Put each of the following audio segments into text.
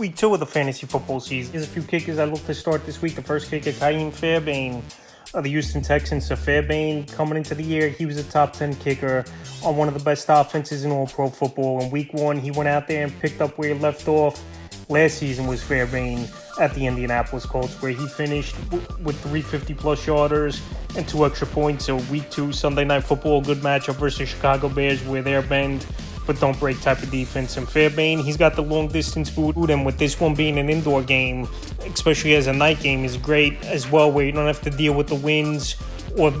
Week 2 of the fantasy football season. There's a few kickers I look to start this week. The first kicker, Ka'im Fairbairn of the Houston Texans. So Fairbairn, coming into the year, he was a top 10 kicker on one of the best offenses in all pro football. In Week 1, he went out there and picked up where he left off last season was Fairbairn at the Indianapolis Colts, where he finished with 350-plus yarders and 2 extra points. So Week 2, Sunday Night Football, good matchup versus Chicago Bears, where they're bend but don't break type of defense. And Fairbairn, he's got the long distance boot, and with this one being an indoor game, especially as a night game, is great as well, where you don't have to deal with the winds or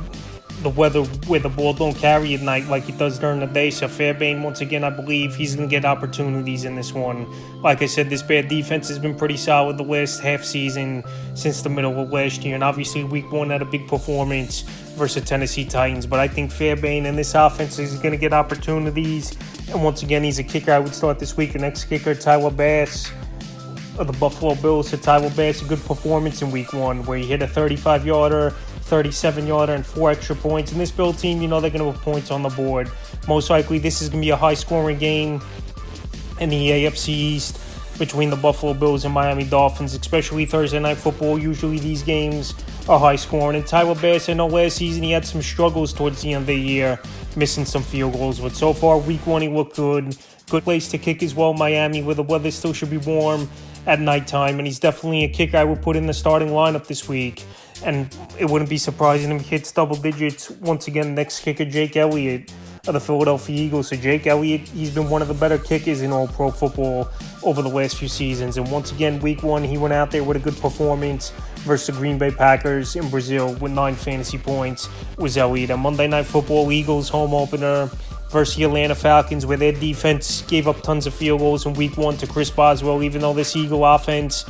the weather where the ball don't carry at night like it does during the day. So Fairbairn, once again, I believe he's going to get opportunities in this one. Like I said, this Bear defense has been pretty solid the last half season since the middle of last year, and obviously Week 1 had a big performance versus Tennessee Titans. But I think Fairbairn and this offense is going to get opportunities, and once again, he's a kicker I would start this week. The next kicker, Tyler Bass of the Buffalo Bills. So Tyler Bass, a good performance in Week 1 where he hit a 35-yarder, 37-yarder, and 4 extra points. And this Bill team, they're going to have points on the board. Most likely, this is going to be a high-scoring game in the AFC East between the Buffalo Bills and Miami Dolphins, especially Thursday Night Football. Usually these games are high-scoring. And Tyler Bass, I know last season he had some struggles towards the end of the year, missing some field goals. But so far, Week 1, he looked good. Good place to kick as well, Miami, where the weather still should be warm at nighttime. And he's definitely a kicker I would put in the starting lineup this week. And it wouldn't be surprising if he hits double digits. Once again, next kicker, Jake Elliott of the Philadelphia Eagles. So Jake Elliott, he's been one of the better kickers in all pro football over the last few seasons. And once again, Week 1, he went out there with a good performance versus the Green Bay Packers in Brazil with 9 fantasy points was Elliott. And Monday Night Football, Eagles home opener versus the Atlanta Falcons, where their defense gave up tons of field goals in Week 1 to Chris Boswell, even though this Eagle offense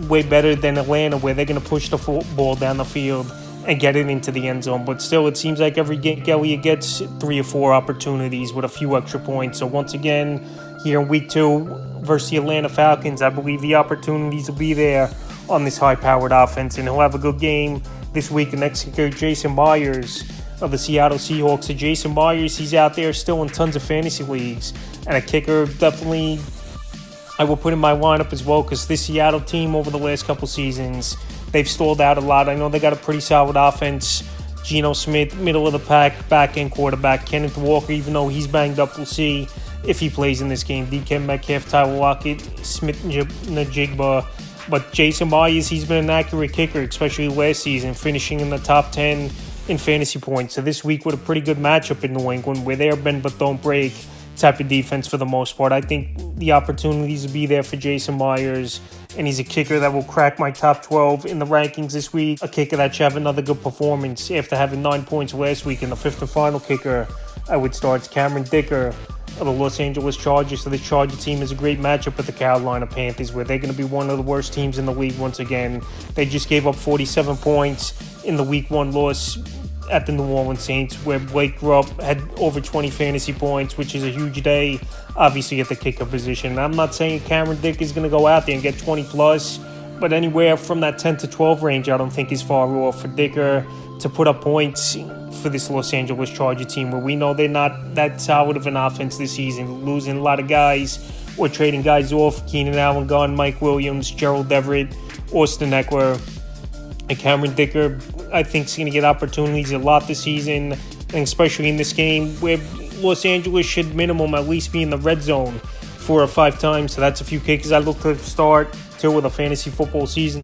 way better than Atlanta, where they're going to push the football down the field and get it into the end zone. But still, it seems like every game Elliott gets 3 or 4 opportunities with a few extra points. So once again, here in Week 2 versus the Atlanta Falcons, I believe the opportunities will be there on this high-powered offense, and he'll have a good game this week. The next kicker, Jason Myers of the Seattle Seahawks. So Jason Myers, he's out there still in tons of fantasy leagues, and a kicker definitely I will put in my lineup as well, because this Seattle team over the last couple seasons, they've stalled out a lot. I know they got a pretty solid offense. Geno Smith, middle of the pack, back-end quarterback. Kenneth Walker, even though he's banged up, we'll see if he plays in this game. DK Metcalf, Tyler Lockett, Smith-Njigba. But Jason Myers, he's been an accurate kicker, especially last season, finishing in the top 10 in fantasy points. So this week with a pretty good matchup in New England, where they're bend but don't break type of defense for the most part. I think the opportunities will be there for Jason Myers, and he's a kicker that will crack my top 12 in the rankings this week. A kicker that should have another good performance after having 9 points last week. And the fifth and final kicker I would start is Cameron Dicker of the Los Angeles Chargers. So the Charger team is a great matchup with the Carolina Panthers, where they're going to be one of the worst teams in the league once again. They just gave up 47 points in the Week 1 loss at the New Orleans Saints, where Blake Grubb had over 20 fantasy points, which is a huge day, obviously, at the kicker position. And I'm not saying Cameron Dick is going to go out there and get 20-plus, but anywhere from that 10 to 12 range, I don't think is far off for Dicker to put up points for this Los Angeles Charger team, where we know they're not that solid of an offense this season, losing a lot of guys or trading guys off. Keenan Allen gone, Mike Williams, Gerald Everett, Austin Eckler, and Cameron Dicker, I think, is going to get opportunities a lot this season, and especially in this game where Los Angeles should minimum at least be in the red zone 4 or 5 times. So that's a few kickers I look to start till with a fantasy football season.